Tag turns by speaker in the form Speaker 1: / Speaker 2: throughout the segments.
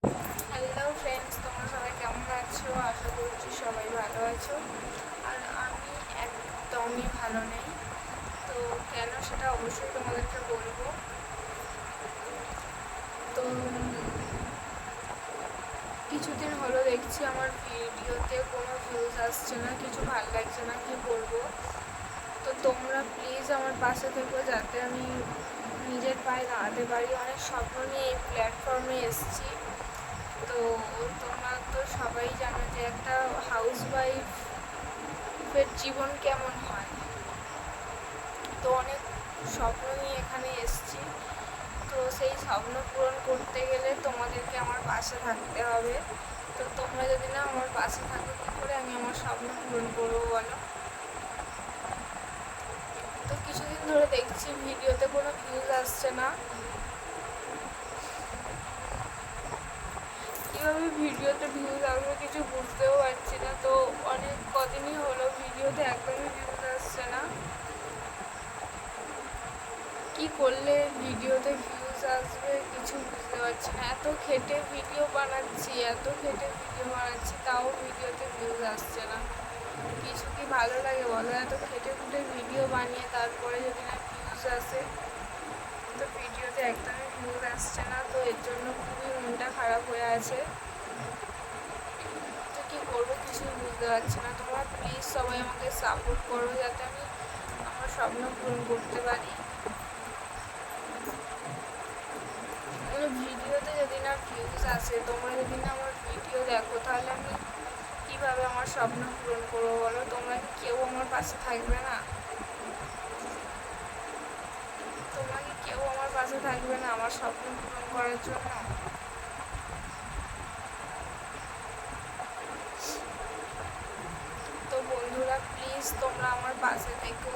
Speaker 1: Hello friends, তোমরা সবাই কেমন আছো? আশা করছি সবাই ভালো আছো। আর আমি একদমই ভালো নেই। তো কেন সেটা অবশ্যই তোমাদেরকে বলবো। তো কিছুদিন হলো দেখছি আমার ভিডিওতে কোনো ভিউজ আসছে না, কিছু ভালো লাগছে না, কী করবো। তো তোমরা প্লিজ আমার পাশে থেকো যাতে আমি নিজের পায়ে দাঁড়াতে পারি। অনেক স্বপ্ন নিয়ে এই প্ল্যাটফর্মে এসেছি। তো তোমরা তো সবাই জানো যে একটা হাউসওয়াইফের জীবন কেমন হয়। তো অনেক স্বপ্ন নিয়ে এখানে এসেছি। তো সেই স্বপ্ন পূরণ করতে গেলে তোমাদেরকে আমার পাশে থাকতে হবে। তো তোমরা যদি না আমার পাশে থাকো, কী করে আমি আমার স্বপ্ন পূরণ করবো বলো? তো কিছুদিন ধরে দেখছি ভিডিওতে কোনো ভিউজ আসছে না। কীভাবে ভিডিওতে ভিউজ আসবে কিছু বুঝতেও পারছি না। তো অনেক কদিনই হলো ভিডিওতে একদমই ভিউজ আসছে না। কি করলে ভিডিওতে ভিউজ আসবে কিছু বুঝতে পারছি না। এত খেটে ভিডিও বানাচ্ছি তাও ভিডিওতে ভিউজ আসছে না। কিছু কি ভালো লাগে বলো? এত খেটে খুঁটে ভিডিও বানিয়ে তারপরে যদি না ভিউজ আসে, তো ভিডিওতে একদমই ভিউজ আসছে না। তো এর জন্য খুবই মনটা খারাপ হয়ে আছে। তো কী করবো কিছুই বুঝতে পারছি না। তোমরা প্লিজ সবাই আমাকে সাপোর্ট করো যাতে আমি আমার স্বপ্ন পূরণ করতে পারি। ভিডিওতে যদি না ভিউজ আসে, তোমরা যদি না আমার ভিডিও দেখো, তাহলে আমি কীভাবে আমার স্বপ্ন পূরণ করবো বলো? তোমরা কি কেউ আমার পাশে থাকবে না? তোমরা কি কেউ আমার পাশে থাকবে না আমার স্বপ্ন পূরণ করার জন্য? তো বন্ধুরা প্লিজ তোমরা আমার পাশে থেকো।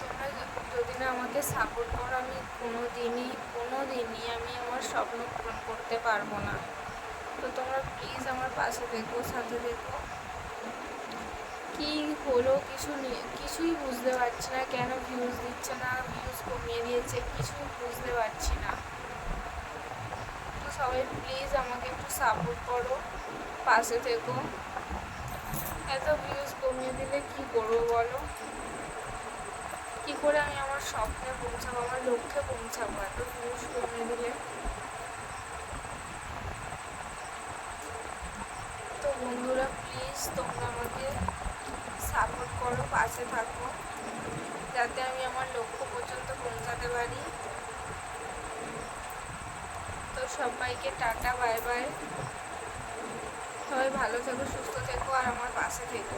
Speaker 1: তোমরা যদি না আমাকে সাপোর্ট করো, আমি কোনো দিনই আমি আমার স্বপ্ন পূরণ করতে পারবো না। তো তোমরা প্লিজ আমার পাশে থেকো, সাথে থেকো। কী হলো কিছুই বুঝতে পারছি না। কেন ভিউজ দিচ্ছে না, ভিউজ কমিয়ে দিয়েছে, কিছুই বুঝতে পারছি না। তো সবাই প্লিজ আমাকে একটু সাপোর্ট করো, পাশে থেকো। এত ভিউজ কমিয়ে দিলে কী করবো বলো? কী করে আমি আমার স্বপ্নে পৌঁছাবো, আমার লক্ষ্যে পৌঁছাবো এত ভিউজ কমিয়ে দিলে? তো বন্ধুরা প্লিজ তোমরা আমাকে সাপোর্ট করো, পাশে থাকো যাতে আমি আমার লক্ষ্য পর্যন্ত পৌঁছাতে পারি। তো সবাইকে টাটা, বাই বাই। সবাই ভালো থেকো, সুস্থ থেকো আর আমার পাশে থেকো।